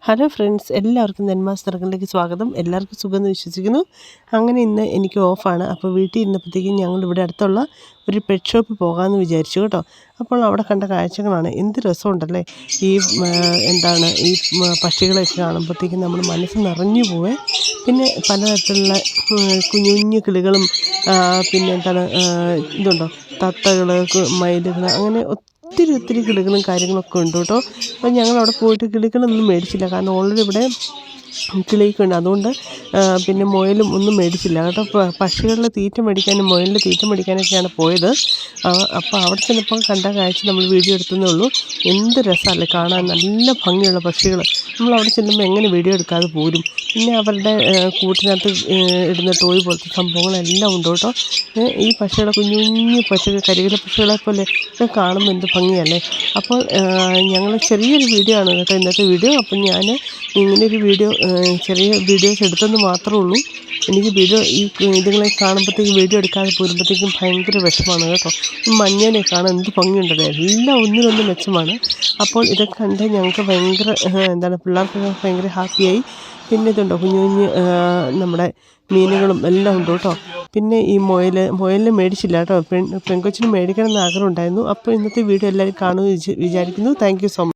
Hello friends, എല്ലാവർക്കും നെന്മാസ് സർക്കിളിലേക്ക് സ്വാഗതം. എല്ലാവർക്കും സുഖമെന്ന് വിശ്വസിക്കുന്നു. അങ്ങനെ ഇന്ന് എനിക്ക് ഓഫാണ്. അപ്പോൾ വീട്ടിൽ ഇരുന്നപ്പോഴത്തേക്കും ഞങ്ങളിവിടെ അടുത്തുള്ള ഒരു പെറ്റ് ഷോപ്പിൽ പോകാമെന്ന് വിചാരിച്ചു കേട്ടോ. അപ്പോൾ അവിടെ കണ്ട കാഴ്ചകളാണ്. എന്ത് രസമുണ്ടല്ലേ ഈ പക്ഷികളെയൊക്കെ കാണുമ്പോഴത്തേക്കും നമ്മുടെ മനസ്സ് നിറഞ്ഞു പോവേ. പിന്നെ പലതരത്തിലുള്ള കുഞ്ഞു കുഞ്ഞു കിളികളും പിന്നെ ഇതുണ്ടോ തത്തകൾ, മയിലുകൾ, അങ്ങനെ ഒത്തിരി കിളികളും കാര്യങ്ങളൊക്കെ ഉണ്ട് കേട്ടോ. അപ്പോൾ ഞങ്ങളവിടെ പോയിട്ട് കിളികളൊന്നും മേടിച്ചില്ല, കാരണം ഓൾറെഡി ഇവിടെ കിളിയൊക്കെ ഉണ്ട്. അതുകൊണ്ട് പിന്നെ മുയലും ഒന്നും മേടിച്ചില്ല കേട്ടോ. പക്ഷികളുടെ തീറ്റ മേടിക്കാനും മുയലിൻ്റെ തീറ്റ മേടിക്കാനൊക്കെയാണ് പോയത്. അപ്പോൾ അവിടെ ചെന്നപ്പോൾ കണ്ട കാഴ്ച നമ്മൾ വീഡിയോ എടുത്തതേ ഉള്ളൂ. എന്ത് രസമല്ലേ കാണാൻ, നല്ല ഭംഗിയുള്ള പക്ഷികൾ. നമ്മളവിടെ ചെല്ലുമ്പോൾ എങ്ങനെ വീഡിയോ എടുക്കാതെ പോരും. പിന്നെ അവരുടെ കൂട്ടിനകത്ത് ഇടുന്ന ടോയ് പോലത്തെ സംഭവങ്ങളെല്ലാം ഉണ്ട് കേട്ടോ. ഈ പക്ഷികളെ കുഞ്ഞു പക്ഷികൾ, കരികില പക്ഷികളെ പോലെ ഒക്കെ കാണുമ്പോൾ എന്ത് ഭംഗിയല്ലേ. അപ്പോൾ ഞങ്ങൾ ചെറിയൊരു വീഡിയോ ആണ് കേട്ടോ ഇന്നത്തെ വീഡിയോ. അപ്പം ഞാൻ ഇങ്ങനെയൊരു വീഡിയോ, ചെറിയ വീഡിയോസ് എടുത്തെന്ന് മാത്രമേ ഉള്ളൂ. എനിക്ക് ഇതുങ്ങളെ കാണുമ്പോഴത്തേക്കും വീഡിയോ എടുക്കാതെ പോരുമ്പോഴത്തേക്കും ഭയങ്കര വിഷമമാണ് കേട്ടോ. ഈ മഞ്ഞനെ കാണാൻ എന്ത് ഭംഗിയുണ്ടല്ലോ, എല്ലാം ഒന്നിനൊന്ന് മെച്ചമാണ്. അപ്പോൾ ഇതൊക്കെ കണ്ട് ഞങ്ങൾക്ക് ഭയങ്കര പിള്ളേർക്കൊക്കെ ഭയങ്കര ഹാപ്പിയായി. പിന്നെ ഇതുണ്ടോ കുഞ്ഞു നമ്മുടെ മീനുകളും എല്ലാം ഉണ്ട് കേട്ടോ. പിന്നെ ഈ മുയലിനെ മേടിച്ചില്ല കേട്ടോ. പെൺകൊച്ചിന് മേടിക്കണം എന്ന് ആഗ്രഹം ഉണ്ടായിരുന്നു. അപ്പോൾ ഇന്നത്തെ വീഡിയോ എല്ലാവരും കാണുമെന്ന് വിചാരിക്കുന്നു. Thank you so much.